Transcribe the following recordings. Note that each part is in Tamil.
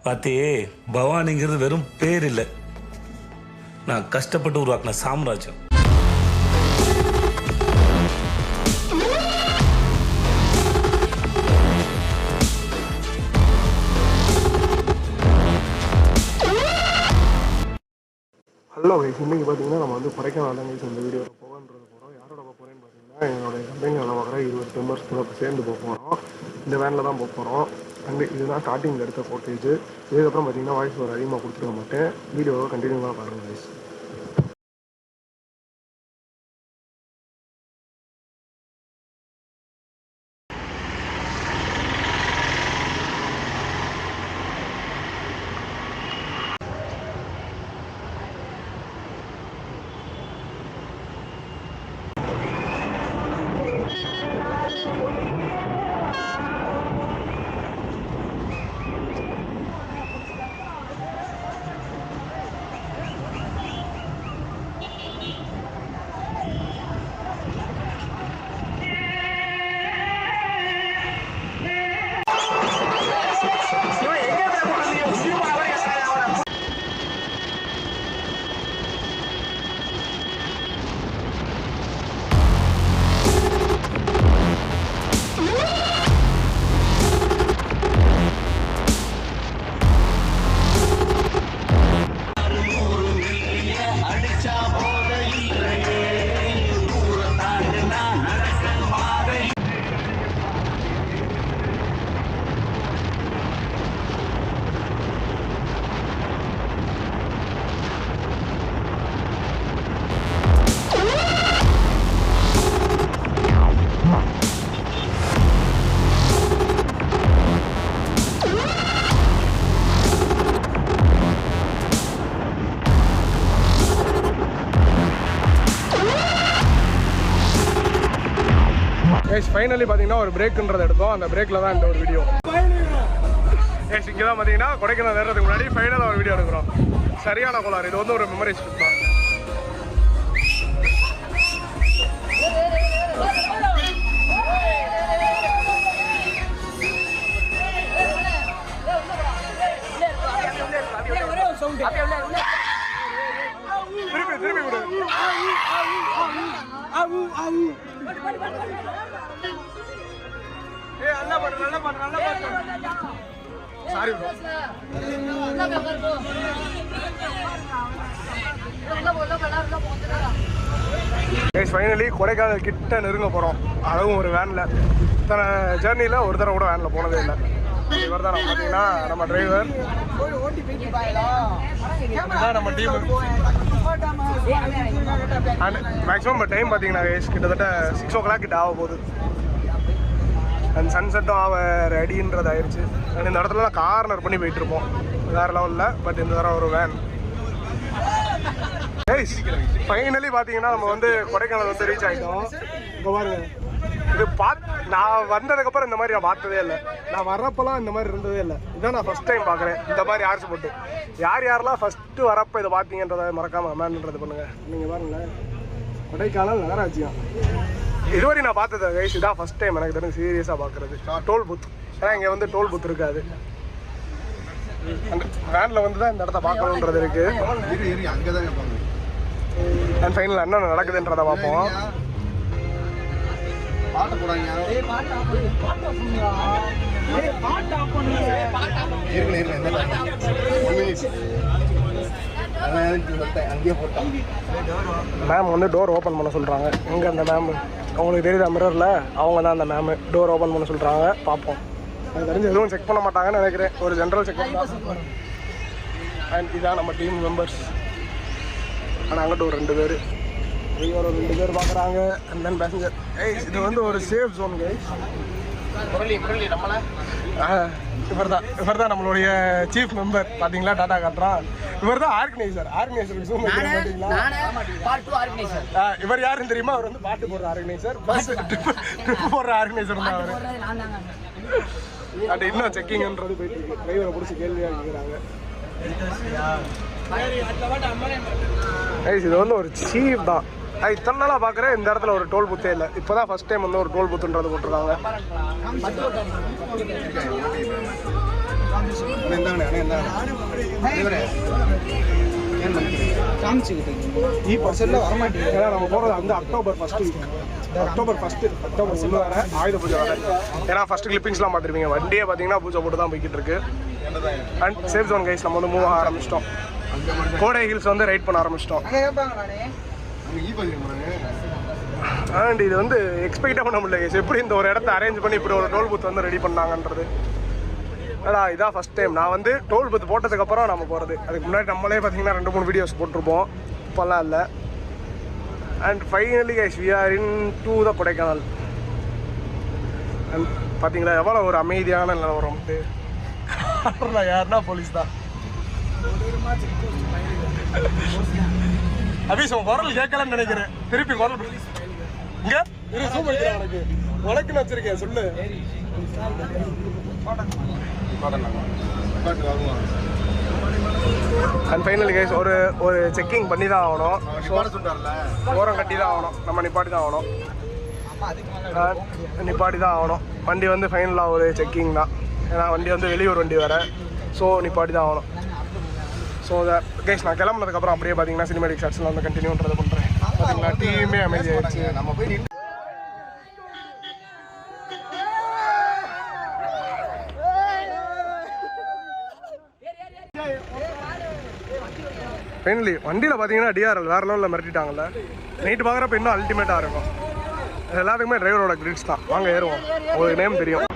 பாத்தே, பவானிங்கிறது வெறும் பேர் இல்லை, நான் கஷ்டப்பட்டு உருவாக்கின சாம்ராஜ்யம். ஹலோ கைஸ், இன்றைக்கி பார்த்தீங்கன்னா நம்ம வந்து கொடைக்கானல் தான் கைஸ் இந்த வீடியோவில் போகன்றது போகிறோம். யாரோட போக போகிறேன்னு பார்த்தீங்கன்னா என்னோடய கம்பெனியில் பார்க்குற 20 மெம்பர்ஸ் கூட சேர்ந்து போக போகிறோம். இந்த வேனில் தான் போக போகிறோம். அங்கே இதுதான் ஸ்டார்டிங்கில் எடுத்த ஃபோட்டேஜ். இதுக்கப்புறம் பார்த்தீங்கன்னா வாய்ஸ் ஒரு அதிகமாக கொடுத்துருக்க மாட்டேன். வீடியோவை கண்டினியூவாக பாருங்கள் கைஸ். ஃபைனலி பார்த்தீங்கன்னா ஒரு பிரேக்குன்றதை எடுத்தோம். அந்த பிரேக்கில் தான் இந்த ஒரு வீடியோ. இங்கே தான் பார்த்தீங்கன்னா கொடைக்கானல் ஏறதுக்கு முன்னாடி ஃபைனலாக ஒரு வீடியோ எடுக்கிறோம். சரியான கோளாறு. இது வந்து ஒரு மெமரி ஸ்ட்ரிப் தான். திருப்பி விடு. Sorry bro. ஃபைனலி கொடைக்கானல் கிட்ட நெருங்க போகிறோம். அதுவும் ஒரு வேனில். இத்தனை ஜேர்னியில் ஒரு தடவை கூட வேனில் போனதே இல்லை. இவர் தான் பார்த்தீங்கன்னா நம்ம டிரைவர். நம்ம டீம் அண்ட் மேக்ஸிமம் டைம் பார்த்தீங்கன்னா கிட்டத்தட்ட 6 o'clock கிட்ட ஆக போகுது. அண்ட் சன்செட்டும் ஆக ரெடின்றது ஆயிடுச்சு. அண்ட் இந்த இடத்துல தான் கார்னர் பண்ணி போயிட்டு இருப்போம். வேறு லெவலில். பட் இந்த தடவை ஒரு வேன். ஃபைனலி பார்த்தீங்கன்னா நம்ம வந்து கொடைக்கானல் வந்து ரீச் ஆகிட்டோம். இப்போ பாருங்க, இது நான் வந்ததுக்கப்புறம் இந்த மாதிரி நான் பார்த்ததே இல்லை. நான் வர்றப்பெல்லாம் இந்த மாதிரி இருந்ததே இல்லை. இதான் நான் ஃபஸ்ட் டைம் பார்க்குறேன் இந்த மாதிரி ஆர்ஸ் போட்டு. யாரெல்லாம் ஃபஸ்ட்டு வரப்போ இதை பார்த்தீங்கன்றதை மறக்காமல் அமேன்றது பண்ணுங்கள். நீங்கள் பாருங்களேன், கொடைக்கானல் நகராட்சியம் இதுவரை நான் பார்த்தது கைஸ். இதான் ஃபஸ்ட் டைம் எனக்கு தெரிஞ்சு சீரியஸாக பார்க்குறது. Toll booth. ஏன்னா இங்கே வந்து டோல் பூத் இருக்காது. அந்த வேனில் வந்து தான் இந்த இடத்த பார்க்கணுன்றது இருக்குது. அண்ட் ஃபைனல் என்ன நடக்குதுன்றதை பார்ப்போம். மேம் வந்து டோர் ஓப்பன் பண்ண சொல்கிறாங்க. எங்கே அந்த மேம்? அவங்களுக்கு தெரியுதா மிரரில்? அவங்க தான் அந்த மேமு. டோர் ஓப்பன் பண்ண சொல்கிறாங்க. பார்ப்போம். அது தெரிஞ்சு எதுவும் செக் பண்ண மாட்டாங்கன்னு நினைக்கிறேன். ஒரு ஜென்ரல் செக் தான். அண்ட் இதான் நம்ம டீம் மெம்பர்ஸ். ஆனால் அங்கிட்ட ஒரு 2 பேர், ஒரு 2 பேர் பார்க்குறாங்க. And then passenger. இது வந்து ஒரு சேஃப் ஜோன் கைஸ். இவர் தான் நம்மளுடைய சீஃப் மெம்பர். பார்த்தீங்களா, டாடா காட்டுறான். இவர் தான் ஆர்கனைசர். ஆர்கனைசருக்கு ஜூம் பார்த்தீங்களா? இவர் யாருன்னு தெரியுமா? அவர் வந்து பாட்டு போடுற ஆர்கனைசர். ட்ரிப் போடுற ஆர்கனைசர் தான் அவர். அண்ட் இன்னும் செக்கிங்ன்றது போயிட்டு இருக்கு. டிரைவரை பிடிச்சி கேள்வியாக கேட்குறாங்க. இது வந்து ஒரு சீஃப் தான். இத்தனை நாளாக பார்க்குறேன் இந்த இடத்துல ஒரு டோல் பூத்தே இல்லை. இப்போ தான் ஃபஸ்ட் டைம் வந்து ஒரு டோல் பூத்துன்றது போட்டுருக்காங்க. ஏன்னா நம்ம போகிறது வந்து அக்டோபர் ஃபர்ஸ்ட் வீக், அக்டோபர் ஒன்று வர ஆயுத பூஜை வர. ஏன்னா ஃபர்ஸ்ட் கிளிப்பிங்ஸ்லாம் பார்த்துருப்பீங்க, வண்டியே பார்த்தீங்கன்னா பூஜை போட்டு தான் போய்கிட்டு இருக்கு. அண்ட் சேஃப் ஜோன் கைஸ் நம்ம வந்து மூவ் ஆக ஆரம்பிச்சிட்டோம். கோடை ஹில்ஸ் வந்து ரைட் பண்ண ஆரம்பிச்சிட்டோம். அண்ட் இது வந்து எக்ஸ்பெக்டே பண்ண முடியல கைஸ், எப்படி இந்த ஒரு இடத்த அரேஞ்ச் பண்ணி இப்படி ஒரு டோல் பூத் வந்து ரெடி பண்ணாங்கன்றது. அடா இதான் ஃபஸ்ட் டைம் நான் வந்து டோல் பூத் போட்டதுக்கப்புறம் நம்ம போகிறது. அதுக்கு முன்னாடி நம்மளே பார்த்தீங்கன்னா 2-3 வீடியோஸ் போட்டிருப்போம், இப்போல்லாம் இல்லை. And finally guys we are into the Kodaikanal. அண்ட் பார்த்தீங்களா எவ்வளோ ஒரு அமைதியான நிலவரம்ட்டு. யாருன்னா போலீஸ் தான். அபிஷ் உன் குரல் கேட்கலன்னு நினைக்கிறேன், திருப்பி குரல் இங்க உனக்கு உனக்குன்னு வச்சிருக்கேன் சொல்லு. அண்ட் ஃபைனலி கைஸ் ஒரு செக்கிங் பண்ணி தான் ஆகணும், ஓரம் கட்டி தான் ஆகணும், நம்ம நிப்பாட்டி தான் ஆகணும், நிப்பாட்டி தான் ஆகணும். வண்டி வந்து ஃபைனலாக ஒரு செக்கிங் தான், ஏன்னா வண்டி வந்து வெளியூர் வண்டி வேறு, ஸோ நிப்பாட்டி தான் ஆகணும். ஸோ கைஸ் நான் கிளம்புனதுக்கப்புறம் அப்படியே பார்த்தீங்கன்னா சினிமேட்டிக் ஷாட்ஸில் வந்து கண்டினியூன்றதை பண்ணுறேன். பார்த்தீங்கன்னா டீமே அமைதியாகிடுச்சு. நம்ம போய் ஃபைனலி வண்டியில் பார்த்தீங்கன்னா டிஆர்எல் வேறு லெவலில் மிரட்டிட்டாங்கல்ல. நைட்டு பார்க்குறப்ப இன்னும் அல்டிமேட்டாக இருக்கும். எல்லாத்துக்குமே டிரைவரோட கிரிட்ஸ் தான். வாங்க ஏறுவோம், ஒரு நேம் தெரியும்.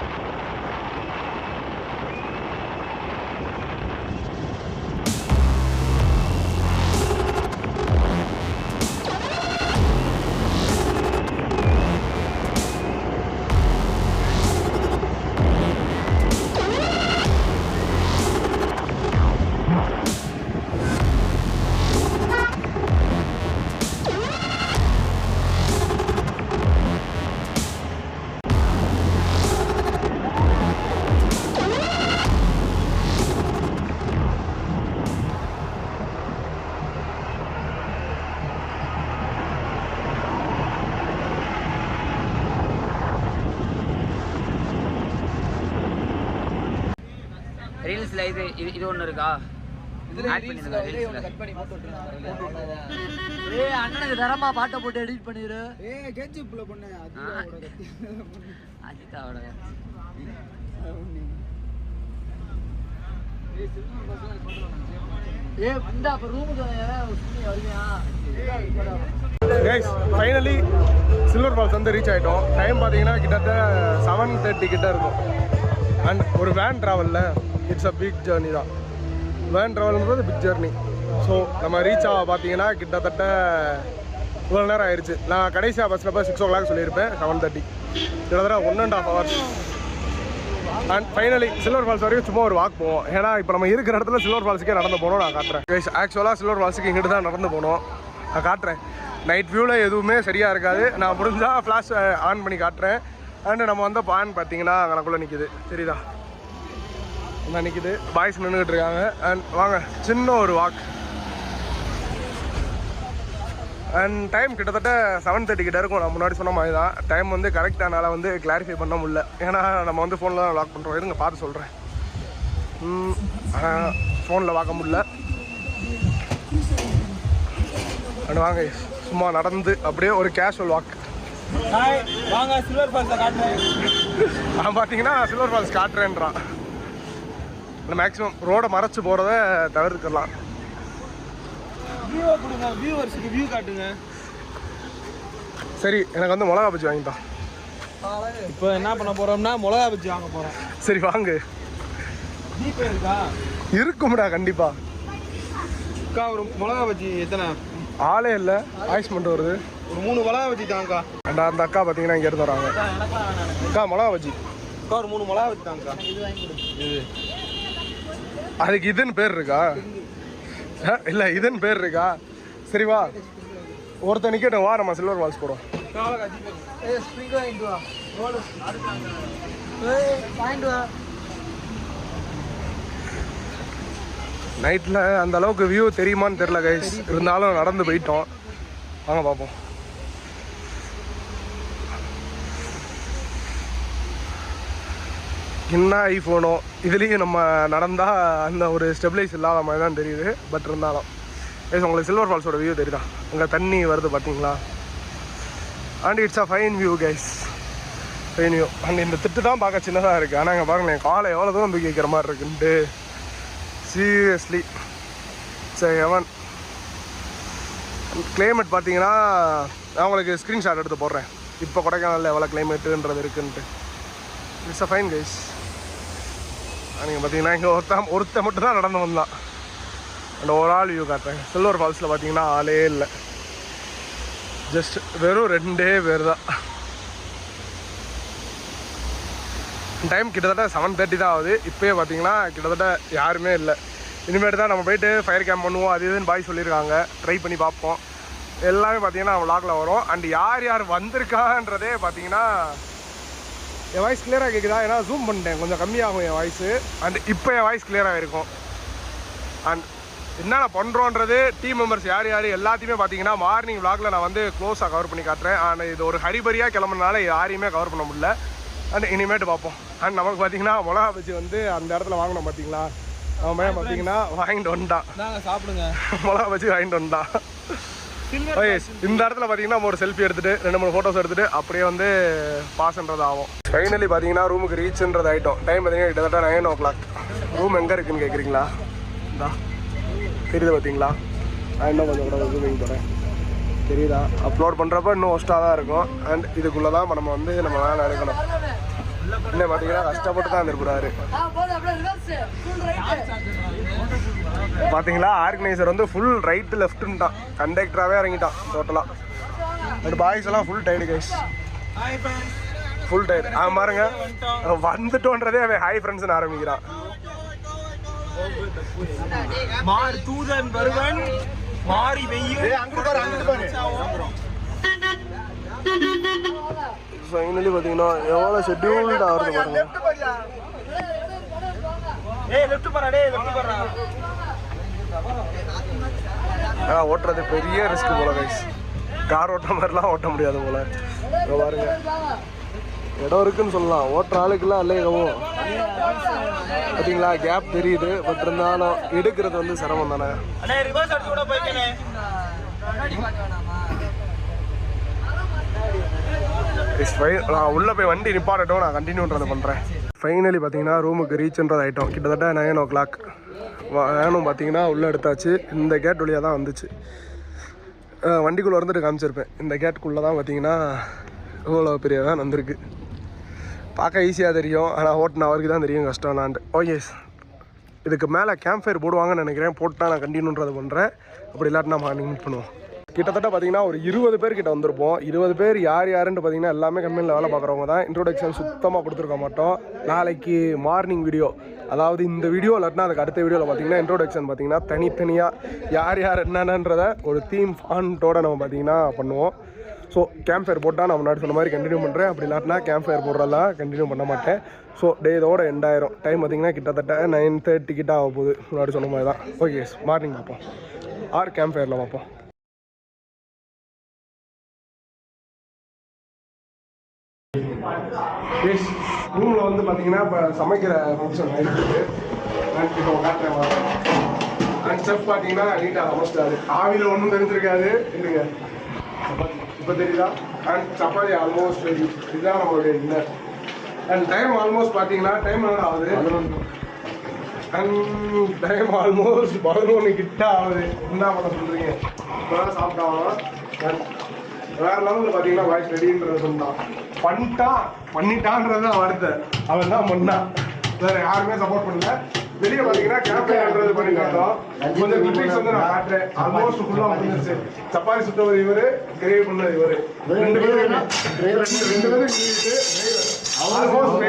ரீல்ஸ்ல இது ஒன்று இருக்கா? அண்ணனுக்கு தரமா பாட்டை போட்டு எடிட் பண்ணிரு. அஜிதாவோட ஃபைனலி சில்வர் ஃபால்ஸ் வந்து ரீச் ஆகிட்டோம். டைம் பார்த்தீங்கன்னா கிட்டத்தட்ட 7:30 கிட்ட இருக்கும். அண்ட் ஒரு வேன் ட்ராவலில் இட்ஸ் அ பிக் ஜேர்னி தான். வேன் ட்ராவல்ன்றது பிக் ஜேர்னி. ஸோ நம்ம ரீச் ஆக பார்த்தீங்கன்னா கிட்டத்தட்ட இவ்வளோ நேரம் ஆயிடுச்சு. நான் கடைசியாக பஸ்ஸில் போய் 6 o'clock சொல்லியிருப்பேன், 7:30 கிட்டத்தட்ட 1.5 hours. And finally silver falls வரைக்கும் சும்மா ஒரு வாக் போவோம். ஏன்னா இப்போ நம்ம இருக்கிற இடத்துல சில்வர் ஃபால்ஸுக்கே நடந்து போகணும். நான் காட்டுறேன். ஆக்சுவலாக சில்வர் ஃபால்ஸுக்கு இங்கிட்டு தான் நடந்து போகணும். நான் காட்டுறேன். நைட் வியூவில் எதுவுமே சரியாக இருக்காது. நான் முடிஞ்சால் ஃப்ளாஷ் ஆன் பண்ணி காட்டுறேன். அண்டு நம்ம வந்த பான் பார்த்தீங்கன்னா அங்கனக்குள்ளே நிற்கிது, தெரியுதா? அங்கே நிற்கிது, பாய்ஸ் நின்றுக்கிட்டு இருக்காங்க. அண்ட் வாங்க சின்ன ஒரு வாக். அண்ட் டைம் கிட்டத்தட்ட 7:30 கிட்ட இருக்கும். நான் முன்னாடி சொன்ன மாதிரி தான். டைம் வந்து கரெக்டானால வந்து கிளாரிஃபை பண்ண முடியல, ஏன்னா நம்ம வந்து ஃபோனில் தான் லாக் பண்ணுறோம். இருங்க பார்த்து சொல்கிறேன். ஃபோனில் பார்க்க முடியல. அண்ட் வாங்க சும்மா நடந்து அப்படியே ஒரு கேஷுவல் வாக். வாங்க சில்வர் ஃபால்ஸை காட்டுறேன். நான் பார்த்தீங்கன்னா சில்வர் ஃபால்ஸ் காட்டுறேன்றான். இல்லை மேக்ஸிமம் ரோடை மறைச்சு போகிறத தவிர்க்கலாம். வியூவை கொடுங்க, வியூவர்ஸுக்கு வியூ காட்டுங்க. சரி, எனக்கு வந்து மிளகா பஜ்ஜி வாங்கிட்டான். இப்போ என்ன பண்ண போகிறோம்னா மிளகா பஜ்ஜி வாங்க போகிறோம். சரி வாங்க. ஜிபே இருக்கா? இருக்கும்டா கண்டிப்பாக. அக்கா ஒரு மிளகா பஜ்ஜி எத்தனை? ஆளே இல்லை, ஆயுஷ் பண்ணிட்டு வருது. ஒரு 3 மிளகா பஜ்ஜி தாங்க்கா. அந்த அக்கா பார்த்தீங்கன்னா இங்கே இருந்து வராங்க. அக்கா மிளகா பஜ்ஜி. அக்கா ஒரு 3 மிளகா பஜ்ஜி தாங்க்கா. இது அதுக்கு இதுன்னு பேர் இருக்கா? இல்லை இதுன்னு பேர் இருக்கா? சரி வா, ஒருத்தர் நிற்கட்டும், வா நம்ம சில்வர் ஃபால்ஸ் போகிறோம். நைட்டில் அந்த அளவுக்கு வியூ தெரியுமான்னு தெரில கைஸ், இருந்தாலும் நடந்து போயிட்டோம். வாங்க பார்ப்போம். என்ன ஐஃபோனோ இதுலேயும் நம்ம நடந்தால் அந்த ஒரு ஸ்டெபிலைஸ் இல்லாத மாதிரி தான் தெரியுது. பட் இருந்தாலும் உங்களுக்கு சில்வர் ஃபால்ஸோட வியூ தெரியுதா? அங்கே தண்ணி வருது பார்த்தீங்களா? And it's a fine view guys, fine view. And இந்த திட்டு தான் பார்க்க சின்னதாக இருக்குது, ஆனால் இங்கே பாருங்கள் என் காலை எவ்வளோ தூரம் தூக்கி வைக்கிற மாதிரி இருக்குன்ட்டு. சீரியஸ்லி சரி எவன் கிளைமேட் பார்த்தீங்கன்னா நான் உங்களுக்கு ஸ்க்ரீன்ஷாட் எடுத்து போடுறேன். இப்போ கொடைக்கானலில் எவ்வளோ கிளைமேட்டுன்றது இருக்குன்ட்டு. It's a fine guys. நீங்கள் பார்த்தீங்கன்னா இங்கே ஒருத்த மட்டும் தான் நடந்து வந்தான். அந்த ஒரு ஆள் வியூ காட்டுறேன். சில்வர் ஃபால்ஸில் பார்த்தீங்கன்னா ஆளே இல்லை, ஜஸ்ட் வெறும் 2 பேர் தான். டைம் கிட்டத்தட்ட 7:30 தான் ஆகுது. இப்போயே பார்த்தீங்கன்னா கிட்டத்தட்ட யாருமே இல்லை. இனிமேட்டு தான் நம்ம போயிட்டு ஃபயர் கேம்ப் பண்ணுவோம், அது இதுன்னு பாய் சொல்லியிருக்காங்க. ட்ரை பண்ணி பார்ப்போம். எல்லாமே பார்த்தீங்கன்னா விளாகில் வரும். அண்ட் யார் யார் வந்திருக்கான்றதே பார்த்தீங்கன்னா என் வாய்ஸ் கிளியராக கேட்குதா? ஏன்னா ஜூம் பண்ணிட்டேன், கொஞ்சம் கம்மியாகும் என் வாய்ஸு. அண்ட் இப்போ என் வாய்ஸ் கிளியராக இருக்கும். அண்ட் என்னென்ன பண்ணுறோன்றது டீம் மெம்பர்ஸ் யார் யார் எல்லாத்தையுமே பார்த்தீங்கன்னா மார்னிங் விளாகில் நான் வந்து க்ளோஸாக கவர் பண்ணி காட்டுறேன். அண்ட் இது ஒரு ஹரிபரியாக கிளம்புனால யாரையுமே கவர் பண்ண முடியல. அண்ட் இனிமேட்டு பார்ப்போம். அண்ட் நமக்கு பார்த்தீங்கன்னா மிளகா பஜ்ஜி வந்து அந்த இடத்துல வாங்கினோம் பார்த்தீங்களா? அவன் பையன் பார்த்தீங்கன்னா வாங்கிட்டு வந்துட்டான். சாப்பிடுங்க, மிளகா பஜ்ஜி வாங்கிட்டு வந்துட்டான். இந்த இடத்துல பார்த்தீங்கன்னா ஒரு செல்ஃபி எடுத்துகிட்டு 2-3 ஃபோட்டோஸ் எடுத்துகிட்டு அப்படியே வந்து பாஸ்ன்றது ஆகும். ஃபைனலி பார்த்தீங்கன்னா ரூமுக்கு ரீச்ன்றது ஆகிட்டோம். டைம் பார்த்தீங்கன்னா கிட்டத்தட்ட 9 o'clock. ரூம் எங்கே இருக்குதுன்னு கேட்குறீங்களா? இந்தா தெரியுது பார்த்தீங்களா? நான் இன்னும் கொஞ்சம் கூட ஜூமிங் போகிறேன், தெரியுதா? அப்லோட் பண்ணுறப்ப இன்னும் ஒஸ்ட்டாக தான் இருக்கும். அண்ட் இதுக்குள்ளே தான் நம்ம வந்து நம்ம வேலை எடுக்கணும். இன்னும் பார்த்தீங்கன்னா கஷ்டப்பட்டு தான் இருந்துருப்பாரு. பார்த்தீங்களா ஆர்கனைசர் வந்து ஃபுல் ரைட்டு லெஃப்ட்டுன்ட்டான், கண்டக்டராகவே இறங்கிட்டான் டோட்டலாக. பட் பாய்ஸ் எல்லாம் full tired guys, full tired. பாருங்க வந்துட்டோன்றதே அவன் ஹாய் ஃப்ரெண்ட்ஸ்னு ஆரம்பிக்கிறான். மார் தூதன் வருவன் மாறி வெய்யும். ஃபைனலி பார்த்தீங்கன்னா எவ்வளோ ஷெட்யூல்டாக வருது பாருங்க. ஓட்டுறது பெரிய ரிஸ்க் போல கைஸ். கார் ஓட்டுற மாதிரிலாம் ஓட்ட முடியாது போல. இங்கே பாருங்க இடம் இருக்குன்னு சொல்லலாம், ஓட்டுற ஆளுக்கெல்லாம் இல்லையவும் பார்த்தீங்களா? கேப் தெரியுது. பட் இருந்தாலும் எடுக்கிறது வந்து சிரமம் தானே. நான் உள்ளே போய் வண்டி நிப்பாட்டட்டும், நான் கண்டினியூன்றது பண்ணுறேன். ஃபைனலி பார்த்தீங்கன்னா ரூமுக்கு ரீச்ன்றது ஆகிட்டோம். கிட்டத்தட்ட 9 o'clock. வேணும் பார்த்தீங்கன்னா உள்ளே எடுத்தாச்சு. இந்த கேட் வழியாக தான் வந்துச்சு. வண்டிக்குள்ளே வந்துட்டு காமிச்சிருப்பேன். இந்த கேட்டுக்குள்ளே தான் பார்த்தீங்கன்னா இவ்வளோ பெரிய வேன் வந்திருக்கு. பார்க்க ஈஸியாக தெரியும், ஆனால் ஓட்டின அவருக்கு தான் தெரியும் கஷ்டம்னான்ட்டு. ஓகே, இதுக்கு மேலே கேம்ப் ஃபயர் போடுவாங்கன்னு நினைக்கிறேன். போட்டால் நான் கண்டினியூன்றது பண்ணுறேன். அப்படி இல்லாட்டினா மார்னிங் மீட் பண்ணுவோம். கிட்டத்தட்ட பார்த்தீங்கன்னா ஒரு 20 பேர்கிட்ட வந்திருப்போம். 20 பேர் யார் யாருன்னு பார்த்தீங்கன்னா எல்லாமே கம்பெனியில் வேலை பார்க்குறவங்க தான். இன்ட்ரோடக்ஷன் சுத்தமாக கொடுத்துருக்க மாட்டோம். நாளைக்கு மார்னிங் வீடியோ, அதாவது இந்த வீடியோ இல்லாட்டினா அதுக்கு அடுத்த வீடியோவில் பார்த்தீங்கன்னா இன்ட்ரோடக்ஷன் பார்த்தீங்கன்னா தனித்தனியாக யார் யார் என்னென்னன்றதை ஒரு தீம் ஃபாண்டோட நம்ம பார்த்தீங்கன்னா பண்ணுவோம். ஸோ கேம்ப் ஃபயர் போட்டால் நான் முன்னாடி சொன்ன மாதிரி கண்டினியூ பண்ணுறேன். அப்படி இல்லாட்டினா கேம்ப் ஃபயர் போடுறதெல்லாம் கண்டினியூ பண்ண மாட்டேன். ஸோ டே இதோட எண்ட் ஆயிரும். டைம் பார்த்தீங்கன்னா கிட்டத்தட்ட 9:30 கிட்ட ஆக போகுது. முன்னாடி சொன்ன மாதிரி தான். ஓகே, மார்னிங் பார்ப்போம், ஆர் கேம்ப் ஃபயரில் பார்ப்போம். ரூமில் வந்து பார்த்தீங்கன்னா இப்போ சமைக்கிற ஃபங்க்ஷன் இருக்குது. இப்போ காட்டுறேன். அண்ட் செஃப் பார்த்தீங்கன்னா நீட்டாக சமைச்சிட்டாரு. ஆவியில் ஒன்றும் தெரிஞ்சிருக்காது இல்லைங்க. இப்போ தெரியுதா? And chapati almost ready. இதுதான் நம்மளுடைய டின்னர். அண்ட் டைம் ஆல்மோஸ்ட் பார்த்தீங்கன்னா டைம் என்ன ஆகுது? அண்ட் டைம் ஆல்மோஸ்ட் 11 கிட்ட ஆகுது. என்ன பண்ண சொல்கிறீங்க? இப்போ தான் சாப்பிட்டாங்க. வேறு லெவலில் பார்த்தீங்கன்னா வாய்ஸ் ரெடின்றது சொன்னான். பண்ணிட்டான்றது வார்த்தை. அவன் தான் பண்ணான், வேறு யாருமே சப்போர்ட் பண்ணல. வெளியே பார்த்தீங்கன்னா கேம்ப்ன்றது பண்ணி காட்டோம். கொஞ்சம் கிளிப்ஸ் வந்து நான் காட்டுறேன். ஆல்மோஸ்ட் ஃபுல்லாக முடிஞ்சிருச்சு. சப்பாத்தி சுட்டவர் இவர், கிரேவி பண்ணது இவர். 2 பேரும் ஆல்மோஸ்ட்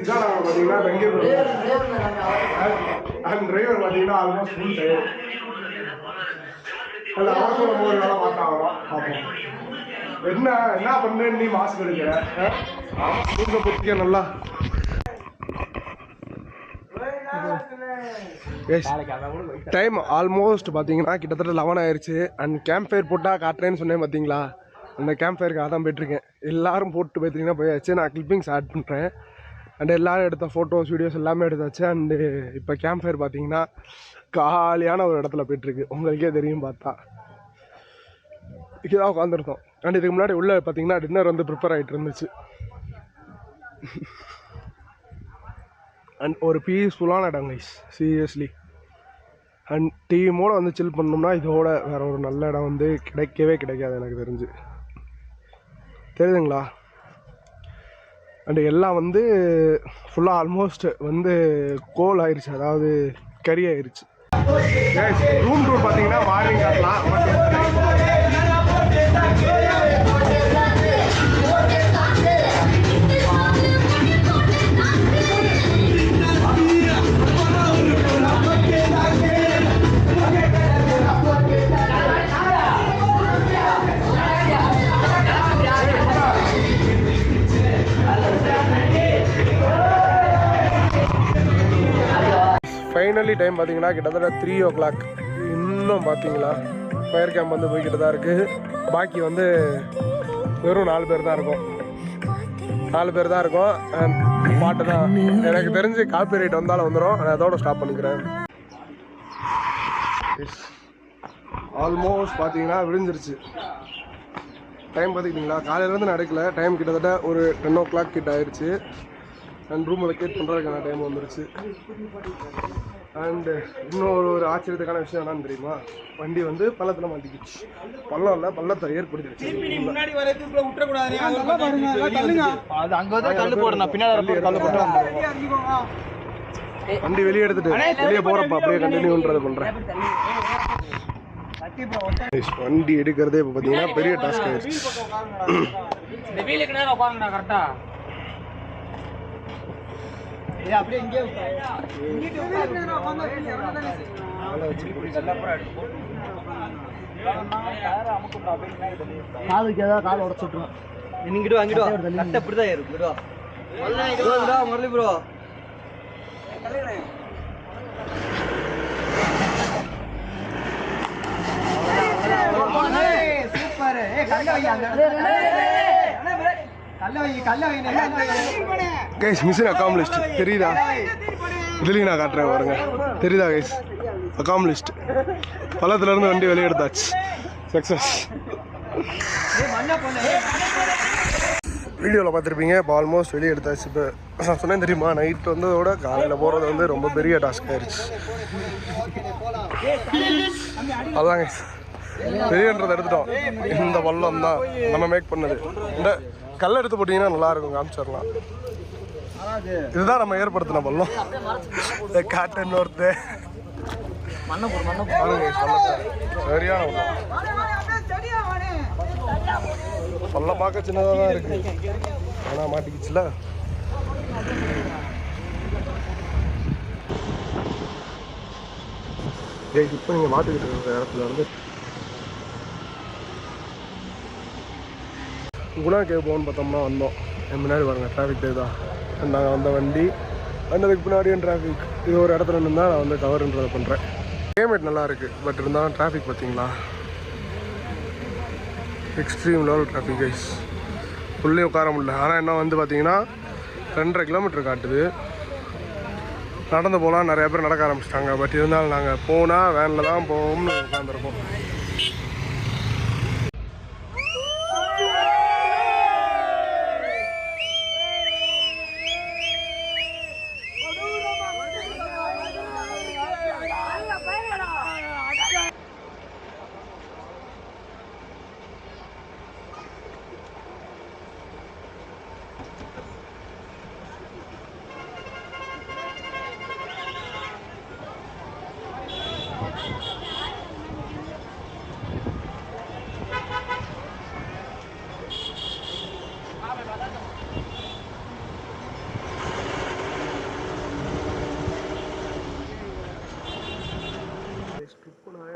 இதான் நாங்கள் பார்த்தீங்கன்னா பெங்களூர். அண்ட் டிரைவர் பார்த்தீங்கன்னா ஆல்மோஸ்ட் ஃபுல் டைம். அதில் அவசரம் நம்ம ஒரு வேலை பார்த்தாங்க. பார்ப்போம் என்ன பண்ணுறேன்னு. நீ மாஸ்க் எடுக்கிற தூக்க பொத்திக்க நல்லா. டைம் ஆல்மோஸ்ட் பார்த்தீங்கன்னா கிட்டத்தட்ட 11 ஆயிடுச்சு. அண்ட் கேம்ப் ஃபயர் போட்டால் காட்டுறேன்னு சொன்னேன் பார்த்தீங்களா? அந்த கேம்ப் ஃபயருக்கு அதான் போயிட்டுருக்கேன். எல்லோரும் போட்டு பார்த்தீங்கன்னா போயாச்சு. நான் கிளிப்பிங்ஸ் ஆட் பண்ணுறேன். அண்ட் எல்லோரும் எடுத்த ஃபோட்டோஸ் வீடியோஸ் எல்லாமே எடுத்தாச்சு. அண்டு இப்போ கேம்ப் ஃபயர் பார்த்தீங்கன்னா காலியான ஒரு இடத்துல போயிட்டுருக்கு. உங்களுக்கே தெரியும் பார்த்தா. இதுதான் உட்காந்துருந்தோம். அண்ட் இதுக்கு முன்னாடி உள்ளே பார்த்தீங்கன்னா டின்னர் வந்து ப்ரிப்பேர் ஆகிட்டு இருந்துச்சு. அண்ட் ஒரு பீஸ்ஃபுல்லான இடம் கைஸ், சீரியஸ்லி. அண்ட் டீமோடு வந்து சில் பண்ணோம்னா இதோட வேறு ஒரு நல்ல இடம் வந்து கிடைக்கவே கிடைக்காது எனக்கு தெரியுதுங்களா. அண்டு எல்லாம் வந்து ஃபுல்லாக ஆல்மோஸ்ட் வந்து கோல் ஆயிடுச்சு, அதாவது கறி ஆயிடுச்சு. ரூம் டூர் பார்த்தீங்கன்னா மார்னிங் காட்டலாம். ஃபைனலி டைம் பார்த்தீங்கன்னா கிட்டத்தட்ட 3 o'clock. இன்னும் பார்த்தீங்களா ஃபயர் கேம்ப் வந்து போய்கிட்டு தான் இருக்குது. பாக்கி வந்து வெறும் 4 பேர் தான் இருக்கும். 4 பேர் தான் இருக்கும். பாட்டு தான் எனக்கு தெரிஞ்சு காப்பி ரைட் வந்தாலும் வந்துடும். நான் அதோட ஸ்டாப் பண்ணிக்கிறேன். ஆல்மோஸ்ட் பார்த்தீங்கன்னா விழிஞ்சிருச்சு. டைம் பார்த்துக்கிட்டிங்களா, காலையிலேருந்து நடக்கல. டைம் கிட்டத்தட்ட ஒரு 10 o'clock கிட்ட ஆயிடுச்சு. அண்ட் ரூமை வெக்கேட் பண்ணுறதுக்கான டைம் வந்துருச்சு. அண்டு இன்னொரு ஆச்சரியத்துக்கான விஷயம் என்னன்னு தெரியுமா, வண்டி வந்து பள்ளத்தில் மாட்டிக்கிச்சு. பள்ளம் இல்லை, பள்ளத்தை ஏற்படுத்திடுச்சு. வண்டி வெளியே எடுத்துட்டு வெளியே போகிறப்ப அப்படியே கண்டினியூன்றது பண்ணுறேன். வண்டி எடுக்கிறதே இப்போ பார்த்தீங்கன்னா பெரிய டாஸ்க் ஆயிடுச்சு. காலுக்கு ஏதாவது கால் உடச்சுட்ருவோம். இங்கிட்டு அங்கிட்டு கட்ட இப்படிதான் இருக்கும். Murali bro super. Guys mission accomplished தெரியுதா? இதுலேயும் நான் காட்டுறேன் பாருங்க, தெரியுதா கைஸ்? அக்காம்ப்ளிஷ்ட். பள்ளத்துலேருந்து வண்டி வெளியே எடுத்தாச்சு. சக்ஸஸ். வீடியோவில் பார்த்துருப்பீங்க, இப்போ ஆல்மோஸ்ட் வெளியே எடுத்தாச்சு. இப்போ நான் சொன்னேன் தெரியுமா, நைட் வந்ததோட காலையில் போகிறது வந்து ரொம்ப பெரிய டாஸ்க் ஆயிடுச்சு. அதான் கைஸ் பெரியன்றதை எடுத்துட்டோம். இந்த பள்ளம் தான் நம்ம மேக் பண்ணது. இந்த கல் எடுத்து போட்டிங்கன்னா நல்லாயிருக்கும், காமிச்சிடலாம். இதுதான் நம்ம ஏற்படுத்தின பள்ளம். காட்டன் ஒருத்து சரியான பள்ளம் பார்க்க சின்னதாக தான் இருக்கு, ஆனால் மாட்டிக்கிச்சுல. இப்போ நீங்கள் மாட்டிக்கிட்டு இருக்கிற இடத்துல இருந்து குணா கேவ் போகணும்னு பார்த்தோம்னா வந்தோம். என் முன்னாடி பாருங்கள் டிராஃபிக் தான். நாங்கள் வந்த வண்டி வந்ததுக்கு பின்னாடியும் டிராஃபிக். இது ஒரு இடத்துல நின்று தான் நான் வந்து கவர்ன்றதை பண்ணுறேன். கிளைமேட் நல்லா இருக்குது, பட் இருந்தாலும் டிராஃபிக் பார்த்தீங்களா, எக்ஸ்ட்ரீம் லெவல் டிராஃபிக் கைஸ். உள்ளே உட்கார முடியல. ஆனால் என்ன வந்து பார்த்தீங்கன்னா 2.5 கிலோமீட்டர் காட்டுது. நடந்து போகலாம், நிறையா பேர் நடக்க ஆரம்பிச்சிட்டாங்க. பட் இருந்தாலும் நாங்கள் போனால் வேனில் தான் போவோம்னு உட்காந்துருக்கோம்.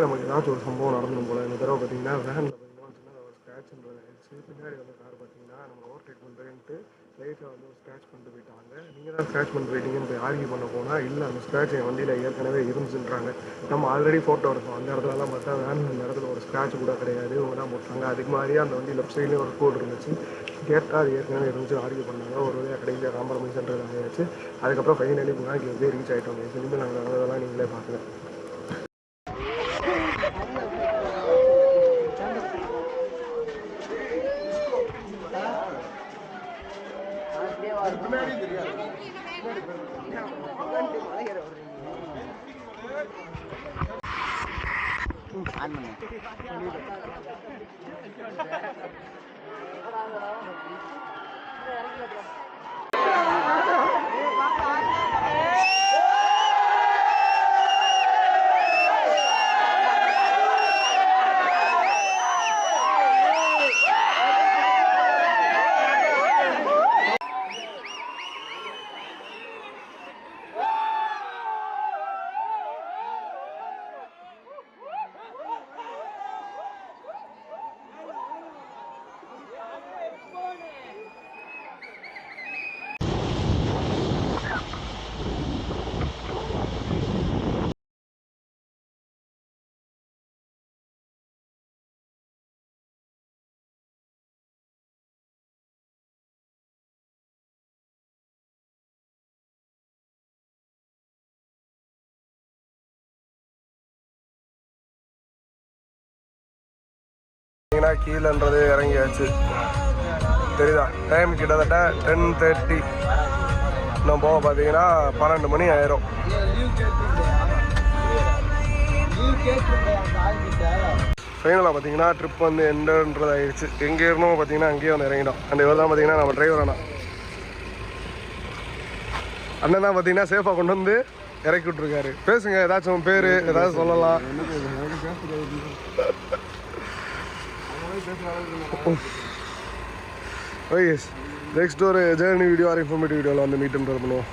நமக்கு ஏதாச்சும் ஒரு சம்பவம் நடந்துடும் போல. இந்த தடவை பார்த்தீங்கன்னா வேனில் பார்த்தீங்கன்னா சின்னதாக ஒரு ஸ்க்ராட்ச்ன்றது ஆயிடுச்சு. பின்னாடி வந்து கார் பார்த்தீங்கன்னா நம்ம ஓவர்டேக் பண்ணுறேன்ட்டு லைட்டாக வந்து ஒரு ஸ்க்ராட்ச் பண்ணிட்டு போயிட்டாங்க. நீங்கள் தான் ஸ்க்ராட்ச் பண்ணிட்டு போயிட்டீங்கன்னு போய் ஆர்கியூ பண்ண போனால், இல்லை அந்த ஸ்க்ராட்ச் என் வண்டியில் ஏற்கனவே இருந்துச்சுன்றாங்க. நம்ம ஆல்ரெடி ஃபோட்டோ எடுத்தோம். அந்த இடத்துலலாம் பார்த்தா வேன் அந்த இடத்துல ஒரு ஸ்க்ராட்ச் கூட கிடையாது, இவங்க தான் போட்டாங்க. அதுக்கு மாதிரியே அந்த வண்டி லெஃப்ட் சைட்லேயும் ஒரு கோடு இருந்துச்சு. கேட்டால் அது ஏற்கனவே இருந்துச்சு ஆர்கியூ பண்ணாங்க. ஒரு வழியாக கடைசியாக காம்ப்ரமைஸ்ன்றது ஆகிடுச்சு. அதுக்கப்புறம் ஃபைனலி புகாக்கி வந்து ரீச் ஆகிட்டோம். இனிமேல் நாங்கள் அதெல்லாம் நீங்களே பார்க்கலாம். கீழன்றது இறங்கியாச்சு. தெரியுதா? டைம் கிட்டத்தட்ட 10:30. இன்னும் போக பார்த்தீங்கன்னா 12 மணி ஆயிரும். ஃபைனலாக பார்த்தீங்கன்னா ட்ரிப் வந்து எண்டுன்றது ஆயிடுச்சு. எங்கே இருந்தோம் பார்த்தீங்கன்னா அங்கேயே வந்து இறங்கிட்டோம். அந்த இவர் தான் பார்த்தீங்கன்னா நம்ம டிரைவர் அண்ணன் தான் பார்த்தீங்கன்னா சேஃபாக கொண்டு வந்து இறக்கி விட்ருக்காரு. பேசுங்க, ஏதாச்சும் பேர் ஏதாச்சும் சொல்லலாம். ஓகே, நெக்ஸ்ட் ஒரு ஜேர்னி வீடியோ ஆர் இன்ஃபர்மேட்டிவ் வீடியோவில் வந்து மீட் பண்ணுவோம்.